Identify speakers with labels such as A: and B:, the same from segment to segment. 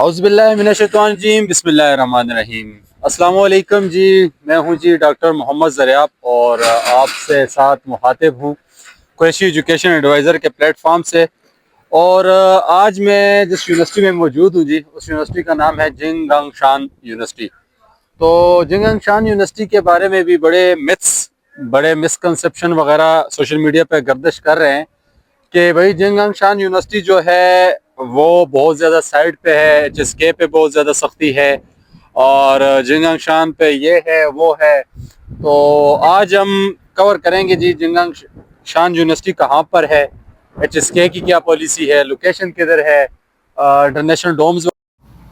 A: औज़ुबिल्लाहिमिनश्शैतानिर्रजीम बिस्मिल्लाहिर्रहमानिर्रहीम। अस्सलाम वालेकुम जी, मैं हूं जी डॉक्टर मोहम्मद ज़रियाब और आपसे साथ मुखातिब हूं कुरैशी एजुकेशन एडवाइज़र के प्लेटफॉर्म से। और आज मैं जिस यूनिवर्सिटी में मौजूद हूं जी, उस यूनिवर्सिटी का नाम है जिनगंगशान यूनिवर्सिटी। तो जिनगंगशान यूनिवर्सिटी के बारे में भी बड़े मिथ्स, बड़े मिसकंसेप्शन वगैरह सोशल मीडिया पर गर्दिश कर रहे हैं कि भाई जिनगंगशान यूनिवर्सिटी जो है वो बहुत ज़्यादा साइड पे है, एचएसके पे बहुत ज़्यादा सख्ती है और जिनगंगशान पे ये है वो है। तो आज हम कवर करेंगे जी जिनगंगशान यूनिवर्सिटी कहाँ पर है, एचएसके की क्या पॉलिसी है, लोकेशन किधर है,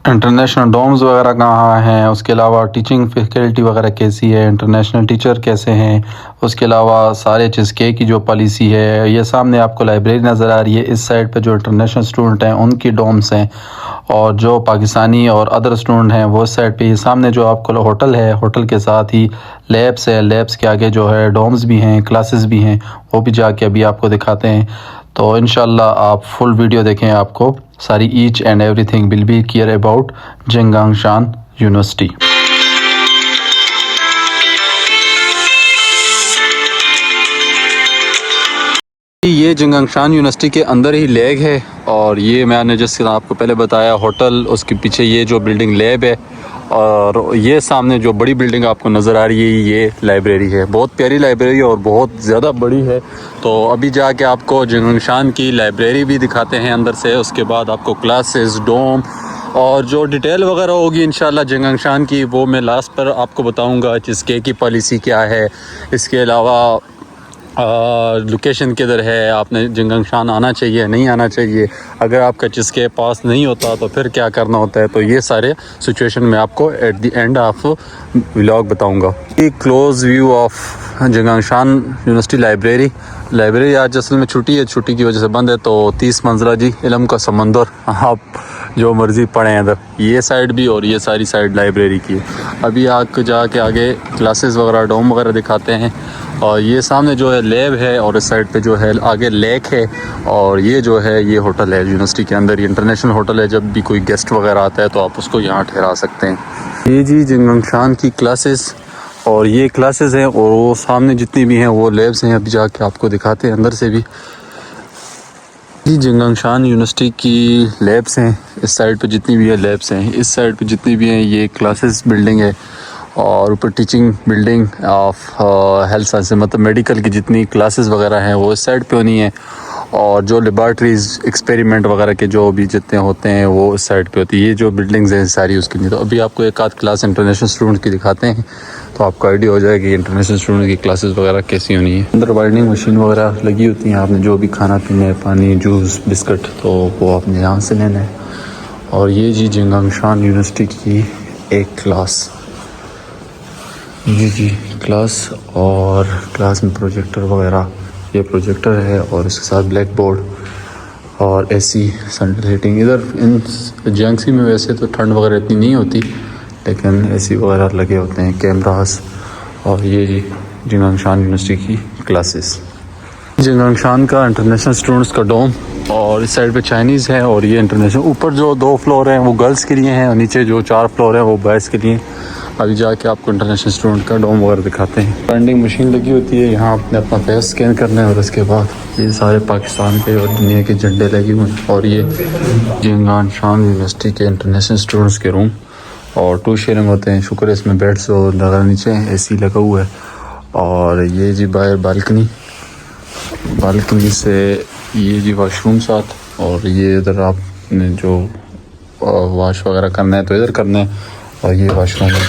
A: इंटरनेशनल डोम्स वगैरह कहाँ हैं, उसके अलावा टीचिंग फैकल्टी वगैरह कैसी है, इंटरनेशनल टीचर कैसे हैं, उसके अलावा सारे एचएसके की जो पॉलिसी है। ये सामने आपको लाइब्रेरी नज़र आ रही है, इस साइड पे जो इंटरनेशनल स्टूडेंट हैं उनकी डोम्स हैं और जो पाकिस्तानी और अदर स्टूडेंट हैं वो इस साइड पे। सामने जो आपको होटल है, होटल के साथ ही लैब्स है, लैब्स के आगे जो है डोम्स भी हैं, क्लासेस भी हैं, वो भी जाके अभी आपको दिखाते हैं। तो इंशाल्लाह आप फुल वीडियो देखें, आपको सारी each and everything will be clear about Jinggangshan university. ये जिनगंगशान यूनिवर्सिटी के अंदर ही लैब है और ये मैंने जैसे आपको पहले बताया होटल, उसके पीछे ये जो बिल्डिंग लैब है और ये सामने जो बड़ी बिल्डिंग आपको नज़र आ रही है ये लाइब्रेरी है। बहुत प्यारी लाइब्रेरी और बहुत ज़्यादा बड़ी है। तो अभी जाके आपको जिनगंगशान की लाइब्रेरी भी दिखाते हैं अंदर से, उसके बाद आपको क्लासेस, डोम और जो डिटेल वगैरह होगी इंशाल्लाह जिनगंगशान की वो मैं लास्ट पर आपको बताऊंगा। जिसके की पॉलिसी क्या है, इसके अलावा लोकेशन किधर है, आपने जिनगंगशान आना चाहिए नहीं आना चाहिए, अगर आपका जिसके पास नहीं होता तो फिर क्या करना होता है। तो ये सारे सिचुएशन में आपको at the end of vlog बताऊंगा। ये close view of Jinggangshan university library आज असल में छुट्टी है, छुट्टी की वजह से बंद है। तो 30 मंजिला जी, इल्म का समंदर, आप जो मर्ज़ी पढ़ें इधर, ये साइड भी और ये सारी साइड लाइब्रेरी की है। अभी आके जाके आगे क्लासेस वगैरह, डोम वगैरह दिखाते हैं। और ये सामने जो है लैब है और इस साइड पे जो है आगे लेक है और ये जो है ये होटल है यूनिवर्सिटी के अंदर। ये इंटरनेशनल होटल है, जब भी कोई गेस्ट वगैरह आता है तो आप उसको यहाँ ठहरा सकते हैं। ये जी जिनगंगशान की क्लासेस और ये क्लासेस हैं और वो सामने जितनी भी हैं वो लैब्स हैं। अभी जाके आपको दिखाते हैं अंदर से भी। जी जिनगंगशान यूनिवर्सिटी की लैब्स हैं, इस साइड पे जितनी भी है लैब्स हैं, इस साइड पे जितनी भी हैं ये क्लासेस बिल्डिंग है और ऊपर teaching building of health science, मतलब मेडिकल की जितनी क्लासेस वगैरह हैं वो इस साइड पे होनी है और जो लेबॉर्ट्रीज़, एक्सपेरिमेंट वगैरह के जो भी जितने होते हैं वो इस साइड पे होती है। ये जो बिल्डिंग्स हैं सारी उसके लिए। तो अभी आपको एक आध क्लास इंटरनेशनल स्टूडेंट की दिखाते हैं तो आपको आइडिया हो जाएगा कि इंटरनेशनल स्टूडेंट की क्लासेस वगैरह कैसी होनी है। अंदर वाइंडिंग मशीन वगैरह लगी होती हैं, आपने जो भी खाना पीना है, पानी, जूस, बिस्किट, तो वो आपने यहाँ से लेना है। और ये जी जिनगंगशान यूनिवर्सिटी की एक क्लास, जी क्लास, और क्लास में प्रोजेक्टर वगैरह, ये प्रोजेक्टर है और इसके साथ ब्लैक बोर्ड और एसी, सेंट्रल हीटिंग। इधर इन जेएनसी में वैसे तो ठंड वगैरह इतनी नहीं होती लेकिन एसी वगैरह लगे होते हैं, कैमरास। और ये जी जिनगंगशान यूनिवर्सिटी की क्लासेस, जिनगंगशान का इंटरनेशनल स्टूडेंट्स का डोम और इस साइड पे चाइनीज़ है और ये इंटरनेशनल। ऊपर जो 2 फ्लोर हैं वो गर्ल्स के लिए हैं और नीचे जो 4 फ्लोर हैं वो बॉयज़ के लिए। अभी जाके आपको इंटरनेशनल स्टूडेंट का डोम वगैरह दिखाते हैं। वेंडिंग मशीन लगी होती है, यहाँ आपने अपना फेस स्कैन करना है और उसके बाद ये सारे पाकिस्तान के और दुनिया के झंडे लगे हुए हैं। और ये जिनगंगशान यूनिवर्सिटी के इंटरनेशनल स्टूडेंट्स के रूम और 2 शेयरिंग होते हैं। शुक्र है इसमें बेड्स और लगा, नीचे एसी लगा हुआ है। और ये जी बाहर बालकनी से ये जी वाशरूम साथ, और ये इधर आपने जो वॉश वगैरह करना है तो इधर करना है। और ये वाशरूम है,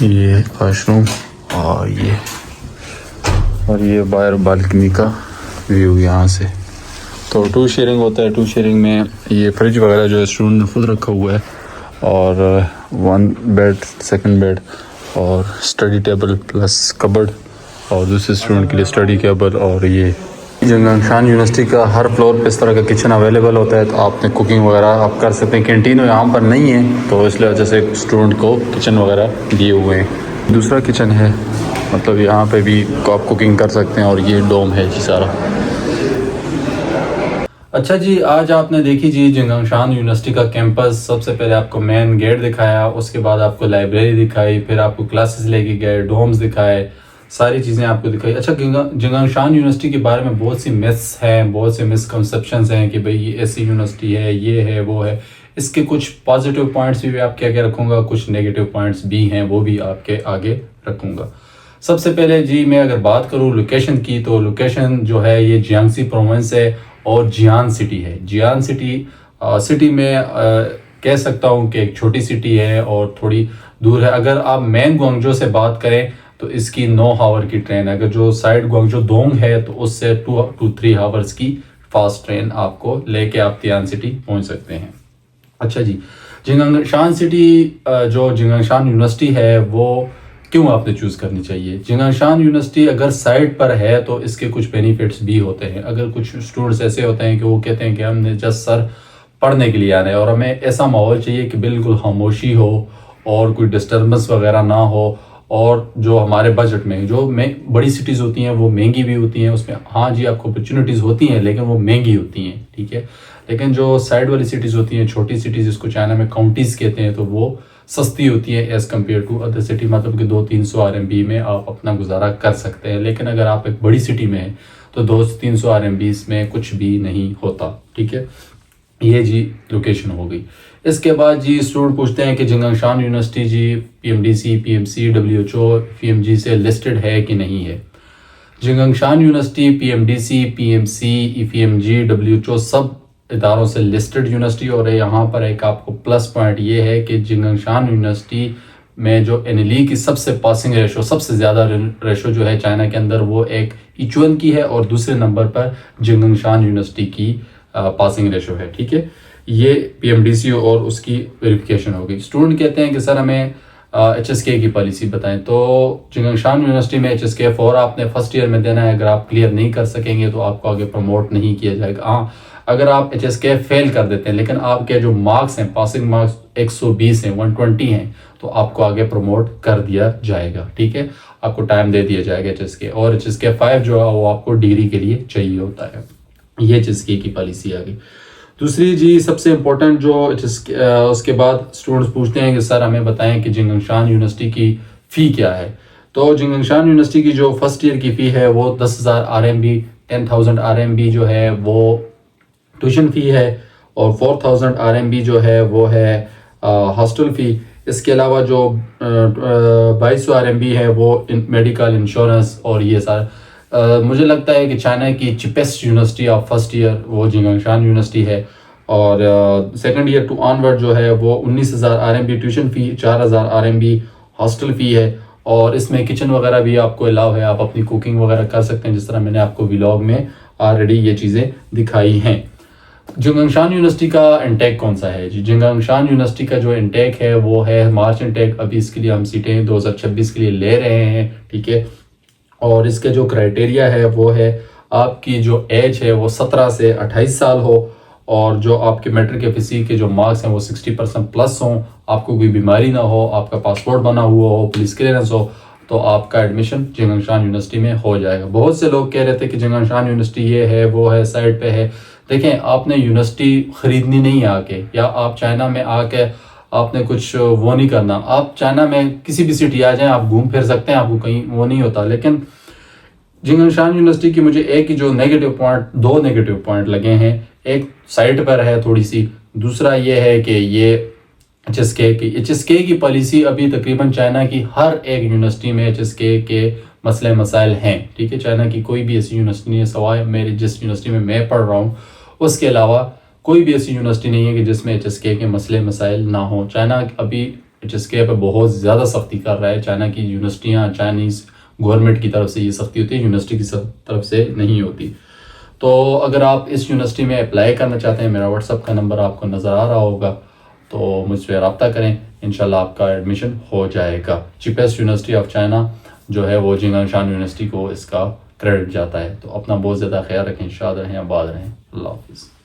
A: ये वाशरूम और ये बाहर बालकनी का व्यू यहाँ से। तो 2 शेयरिंग होता है। 2 शेयरिंग में ये फ्रिज वगैरह जो स्टूडेंट ने खुद रखा हुआ है और 1 बेड, 2nd बेड और स्टडी टेबल प्लस कबर्ड और दूसरे स्टूडेंट के लिए स्टडी टेबल। और ये जिनगंगशान यूनिवर्सिटी का हर फ्लोर पे इस तरह का किचन अवेलेबल होता है, तो आपने कुकिंग वगैरह आप कर सकते हैं। कैंटीन यहाँ पर नहीं है तो इसलिए वजह से स्टूडेंट को किचन वगैरह दिए हुए हैं। दूसरा किचन है, मतलब यहाँ पे भी आप कुकिंग कर सकते हैं। और ये डोम है जी सारा। अच्छा जी, आज आपने देखी जी जिंगशान यूनिवर्सिटी का कैंपस। सबसे पहले आपको मेन गेट दिखाया, उसके बाद आपको लाइब्रेरी दिखाई, फिर आपको क्लासेस लेके गए, डोम्स दिखाए, सारी चीज़ें आपको दिखाई। अच्छा, जिंगशान यूनिवर्सिटी के बारे में बहुत सी मिथ्स हैं, बहुत से मिसकंसेप्शंस हैं कि भाई ये ऐसी यूनिवर्सिटी है, ये है, वो है। इसके कुछ पॉजिटिव पॉइंट्स भी आपके आगे रखूँगा, कुछ नेगेटिव पॉइंट्स भी हैं, वो भी आपके आगे रखूँगा। सबसे पहले जी मैं अगर बात करूँ लोकेशन की, तो लोकेशन जो है ये जियांगसी प्रोविंस है और जियान सिटी है। जियान सिटी सिटी में कह सकता हूँ कि एक छोटी सिटी है और थोड़ी दूर है। अगर आप मेन ग्वांगजो से बात करें तो इसकी 9 आवर की ट्रेन है। अगर जो साइड ग्वांगजो दोंग है तो उससे 2 to 3 आवर्स की फास्ट ट्रेन आपको लेके आप तियान सिटी पहुंच सकते हैं। अच्छा जी, जिंगशान सिटी जो जिंगशान यूनिवर्सिटी है वो क्यों आपने चूज़ करनी चाहिए? जिंगशान यूनिवर्सिटी अगर साइड पर है तो इसके कुछ बेनिफिट्स भी होते हैं। अगर कुछ स्टूडेंट्स ऐसे होते हैं कि वो कहते हैं कि हमने जस्ट सर पढ़ने के लिए आना है और हमें ऐसा माहौल चाहिए कि बिल्कुल खामोशी हो और कोई डिस्टर्बेंस वगैरह ना हो, और जो हमारे बजट में जो बड़ी सिटीज़ होती हैं वो महंगी भी होती हैं, उसमें हाँ जी आपको अपॉर्चुनिटीज़ होती हैं लेकिन वो महंगी होती हैं, ठीक है। लेकिन जो साइड वाली सिटीज़ होती हैं, छोटी सिटीज़ जिसको चाइना में काउंटीज़ कहते हैं, तो वो सस्ती होती है as compare to other city. मतलब कि 200-300 RMB में आप अपना गुजारा कर सकते हैं। लेकिन अगर आप एक बड़ी सिटी में हैं तो 200-300 RMB में कुछ भी नहीं होता, ठीक है। ये जी लोकेशन हो गई। इसके बाद जी स्टूडेंट पूछते हैं कि जिंगशान यूनिवर्सिटी जी PMDC, PMC, WHO, FEMG से लिस्टेड है कि नहीं है। Jingshan university PMDC, PMC, FEMG, WHO सब इदारों से लिस्टेड यूनिवर्सिटी। और यहाँ पर एक आपको प्लस पॉइंट ये है कि जिंगशान यूनिवर्सिटी में जो NLE की सबसे पासिंग रेशो, सबसे ज़्यादा रेशो जो है चाइना के अंदर, वो एक इचुअन की है और दूसरे नंबर पर जिंगशान यूनिवर्सिटी की पासिंग रेशो है, ठीक है। ये PMDC और उसकी वेरिफिकेशन होगी। स्टूडेंट कहते हैं कि सर हमें HSK की पॉलिसी बताएं। तो जिंगशान यूनिवर्सिटी में HSK 4 आपने फर्स्ट ईयर में देना है। अगर आप क्लियर नहीं कर सकेंगे तो आपको आगे प्रमोट नहीं किया जाएगा। हाँ, अगर आप HSK फेल कर देते हैं लेकिन आपके जो मार्क्स हैं, पासिंग मार्क्स 120 हैं, 120 हैं, तो आपको आगे प्रमोट कर दिया जाएगा, ठीक है। आपको टाइम दे दिया जाएगा HSK। और HSK 5 जो है वो आपको डिग्री के लिए चाहिए होता है। ये HSK की पॉलिसी आ गई। दूसरी जी सबसे इम्पोर्टेंट जो उसके बाद स्टूडेंट्स पूछते हैं कि सर हमें बताएं कि जिंगशान यूनिवर्सिटी की फ़ी क्या है। तो जिंगशान यूनिवर्सिटी की जो फर्स्ट ईयर की फ़ी है वो 10,000 RMB, 10,000 RMB जो है वो ट्यूशन फ़ी है, और 4,000 RMB जो है वो है हॉस्टल फ़ी। इसके अलावा जो 2200 RMB है वो मेडिकल इंश्योरेंस और ये सारा। मुझे लगता है कि चाइना की cheapest university of first year वो जिंगशान यूनिवर्सिटी है। और सेकंड ईयर टू ऑनवर्ड जो है वो 19,000 RMB tuition fee, 4,000 RMB hostel fee है। और इसमें किचन वगैरह भी आपको अलाउ है, आप अपनी कुकिंग वगैरह कर सकते हैं, जिस तरह मैंने आपको व्लॉग में ऑलरेडी ये चीज़ें दिखाई हैं। जिंगशान यूनिवर्सिटी का इंटेक कौन सा है जी? जिंगशान यूनिवर्सिटी का जो इंटेक है वो है मार्च इंटेक। अभी इसके लिए हम सीटें 2026 के लिए ले रहे हैं, ठीक है। और इसके जो क्राइटेरिया है वो है आपकी जो एज है वो 17 से 28 साल हो, और जो आपके मैट्रिक FSC के जो मार्क्स हैं वो 60% प्लस हों, आपको कोई बीमारी ना हो, आपका पासपोर्ट बना हुआ हो, पुलिस क्लियरेंस हो, तो आपका एडमिशन जिंगशान यूनिवर्सिटी में हो जाएगा। बहुत से लोग कह रहे थे कि जिंगशान यूनिवर्सिटी ये है, वो है, साइड पे है। देखें, आपने यूनिवर्सिटी ख़रीदनी नहीं आके, या आप चाइना में आके आपने कुछ वो नहीं करना। आप चाइना में किसी भी सिटी आ जाएं, आप घूम फिर सकते हैं, आपको कहीं वो नहीं होता। लेकिन जिंगशान यूनिवर्सिटी की मुझे एक ही जो दो नेगेटिव पॉइंट लगे हैं। एक साइड पर है थोड़ी सी, दूसरा ये है कि ये HSK की पॉलिसी अभी तकरीबन चाइना की हर एक यूनिवर्सिटी में HSK के मसले मसाइल हैं, ठीक है। चाइना की कोई भी ऐसी यूनिवर्सिटी नहीं है, सवाए मेरी जिस यूनिवर्सिटी में मैं पढ़ रहा हूँ उसके अलावा कोई भी ऐसी यूनिवर्सिटी नहीं है कि जिसमें HSK के मसले मसाइल ना हो। चाइना अभी HSK पर बहुत ज़्यादा सख्ती कर रहा है। चाइना की यूनिवर्सिटियाँ, चाइनीज़ गवर्नमेंट की तरफ से ये सख्ती होती है, यूनिवर्सिटी की तरफ से नहीं होती। तो अगर आप इस यूनिवर्सिटी में अप्लाई करना चाहते हैं, मेरा व्हाट्सअप का नंबर आपको नज़र आ रहा होगा, तो मुझसे रब्ता करें, इंशाल्लाह आपका एडमिशन हो जाएगा। चीपेस्ट यूनिवर्सिटी ऑफ चाइना जो है वो जिंगशान यूनिवर्सिटी को इसका क्रेडिट जाता है। तो अपना बहुत ज़्यादा ख्याल रखें, शाद रहें, आबाद रहें। अल्लाह हाफिज़।